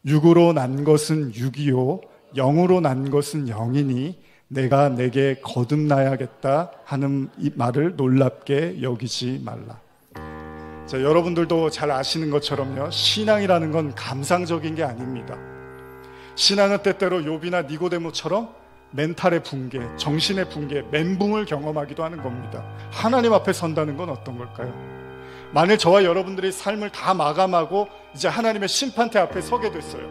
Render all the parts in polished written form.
육으로 난 것은 육이요 영으로 난 것은 영이니 내가 내게 거듭나야겠다 하는 이 말을 놀랍게 여기지 말라. 자, 여러분들도 잘 아시는 것처럼요, 신앙이라는 건 감상적인 게 아닙니다. 신앙은 때때로 욥이나 니고데모처럼 멘탈의 붕괴, 정신의 붕괴, 멘붕을 경험하기도 하는 겁니다. 하나님 앞에 선다는 건 어떤 걸까요? 만일 저와 여러분들이 삶을 다 마감하고 이제 하나님의 심판대 앞에 서게 됐어요.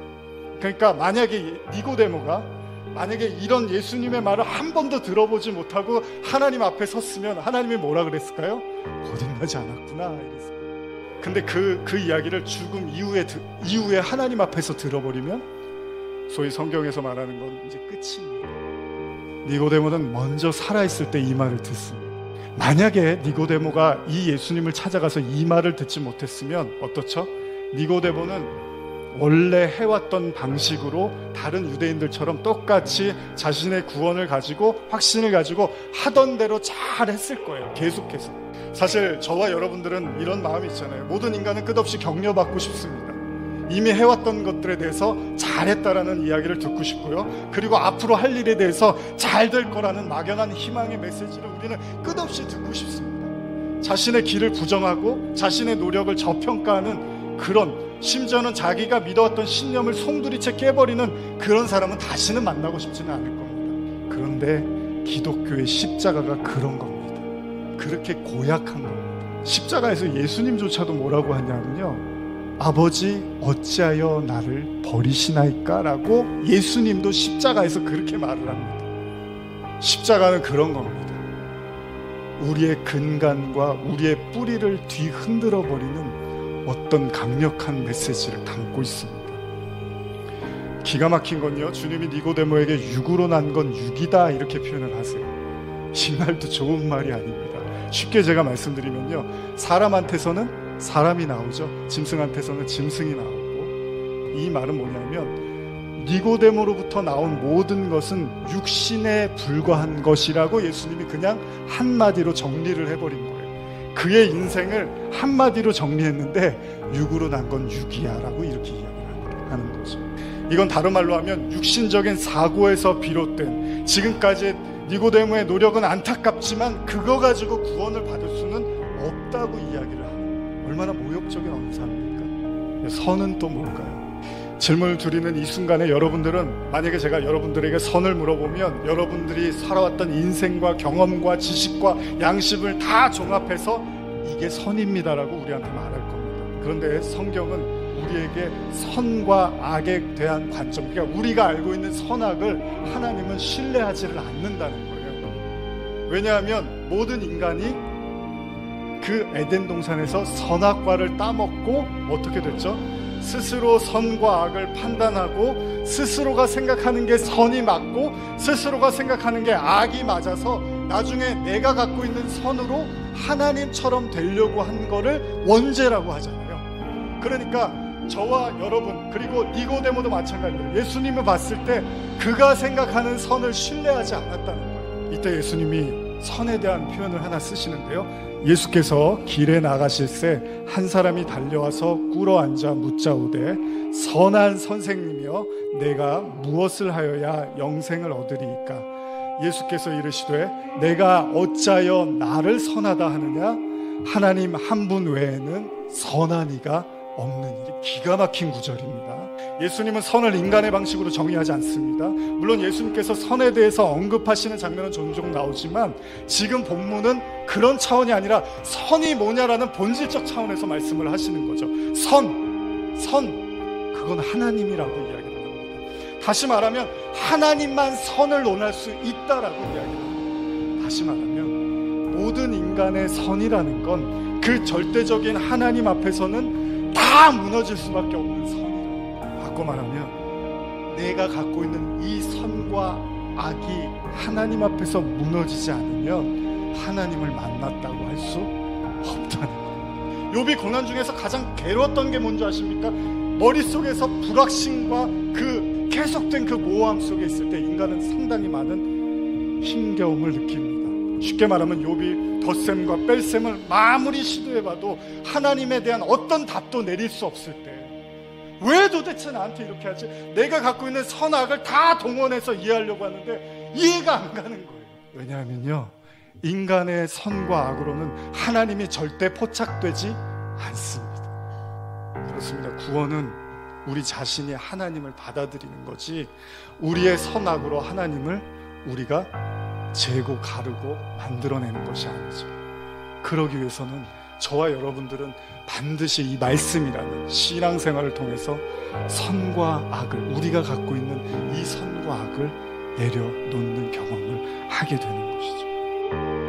그러니까 만약에 니고데모가 만약에 이런 예수님의 말을 한 번도 들어보지 못하고 하나님 앞에 섰으면 하나님이 뭐라 그랬을까요? 거듭나지 않았구나 이랬어요. 근데 그 이야기를 죽음 이후에 하나님 앞에서 들어버리면 소위 성경에서 말하는 건 이제 끝입니다. 니고데모는 먼저 살아있을 때 이 말을 듣습니다. 만약에 니고데모가 이 예수님을 찾아가서 이 말을 듣지 못했으면 어떻죠? 니고데모는 원래 해왔던 방식으로 다른 유대인들처럼 똑같이 자신의 구원을 가지고 확신을 가지고 하던 대로 잘 했을 거예요. 계속해서. 사실 저와 여러분들은 이런 마음이 있잖아요. 모든 인간은 끝없이 격려받고 싶습니다. 이미 해왔던 것들에 대해서 잘했다라는 이야기를 듣고 싶고요. 그리고 앞으로 할 일에 대해서 잘 될 거라는 막연한 희망의 메시지를 우리는 끝없이 듣고 싶습니다. 자신의 길을 부정하고 자신의 노력을 저평가하는 그런, 심지어는 자기가 믿어왔던 신념을 송두리째 깨버리는 그런 사람은 다시는 만나고 싶지는 않을 겁니다. 그런데 기독교의 십자가가 그런 겁니다. 그렇게 고약한 겁니다. 십자가에서 예수님조차도 뭐라고 하냐면요, 아버지 어찌하여 나를 버리시나이까? 라고 예수님도 십자가에서 그렇게 말을 합니다. 십자가는 그런 겁니다. 우리의 근간과 우리의 뿌리를 뒤흔들어 버리는 어떤 강력한 메시지를 담고 있습니다. 기가 막힌 건요, 주님이 니고데모에게 육으로 난 건 육이다 이렇게 표현을 하세요. 이 말도 좋은 말이 아닙니다. 쉽게 제가 말씀드리면요, 사람한테서는 사람이 나오죠. 짐승한테서는 짐승이 나오고, 이 말은 뭐냐면 니고데모로부터 나온 모든 것은 육신에 불과한 것이라고 예수님이 그냥 한마디로 정리를 해버린 거예요. 그의 인생을 한마디로 정리했는데 육으로 난 건 육이야 라고 이렇게 이야기를 하는 거죠. 이건 다른 말로 하면 육신적인 사고에서 비롯된 지금까지 니고데모의 노력은 안타깝지만 그거 가지고 구원을 받을 수는 없다고 이야기를 하는, 얼마나 모욕적인 언사입니까? 선은 또 뭘까요? 질문을 드리는 이 순간에 여러분들은, 만약에 제가 여러분들에게 선을 물어보면 여러분들이 살아왔던 인생과 경험과 지식과 양심을 다 종합해서 이게 선입니다라고 우리한테 말할 겁니다. 그런데 성경은 우리에게 선과 악에 대한 관점, 그러니까 우리가 알고 있는 선악을 하나님은 신뢰하지를 않는다는 거예요. 왜냐하면 모든 인간이 그 에덴 동산에서 선악과를 따먹고 어떻게 됐죠? 스스로 선과 악을 판단하고 스스로가 생각하는 게 선이 맞고 스스로가 생각하는 게 악이 맞아서 나중에 내가 갖고 있는 선으로 하나님처럼 되려고 한 거를 원죄라고 하잖아요. 그러니까 저와 여러분, 그리고 니고데모도 마찬가지로 예수님을 봤을 때 그가 생각하는 선을 신뢰하지 않았다는 거예요. 이때 예수님이 선에 대한 표현을 하나 쓰시는데요, 예수께서 길에 나가실새 한 사람이 달려와서 꿇어앉아 묻자오되 선한 선생님이여 내가 무엇을 하여야 영생을 얻으리이까? 예수께서 이르시되 내가 어찌하여 나를 선하다 하느냐? 하나님 한 분 외에는 선한 이가 없는 일이. 기가 막힌 구절입니다. 예수님은 선을 인간의 방식으로 정의하지 않습니다. 물론 예수님께서 선에 대해서 언급하시는 장면은 종종 나오지만 지금 본문은 그런 차원이 아니라 선이 뭐냐라는 본질적 차원에서 말씀을 하시는 거죠. 선, 그건 하나님이라고 이야기를 합니다. 다시 말하면 하나님만 선을 논할 수 있다라고 이야기를 합니다. 다시 말하면 모든 인간의 선이라는 건 그 절대적인 하나님 앞에서는 다 무너질 수밖에 없는 선이라고. 바꿔 말하면 내가 갖고 있는 이 선과 악이 하나님 앞에서 무너지지 않으면 하나님을 만났다고 할 수 없다는 거예요. 욥이 고난 중에서 가장 괴로웠던 게 뭔지 아십니까? 머릿속에서 불확신과 그 계속된 그 모호함 속에 있을 때 인간은 상당히 많은 힘겨움을 느낍니다. 쉽게 말하면 욥이 덧셈과 뺄셈을 아무리 시도해봐도 하나님에 대한 어떤 답도 내릴 수 없을 때, 왜 도대체 나한테 이렇게 하지? 내가 갖고 있는 선악을 다 동원해서 이해하려고 하는데 이해가 안 가는 거예요. 왜냐하면요, 인간의 선과 악으로는 하나님이 절대 포착되지 않습니다. 그렇습니다. 구원은 우리 자신이 하나님을 받아들이는 거지, 우리의 선악으로 하나님을 우리가 재고 가르고 만들어내는 것이 아니죠. 그러기 위해서는 저와 여러분들은 반드시 이 말씀이라는 신앙생활을 통해서 선과 악을, 우리가 갖고 있는 이 선과 악을 내려놓는 경험을 하게 되는 것이죠.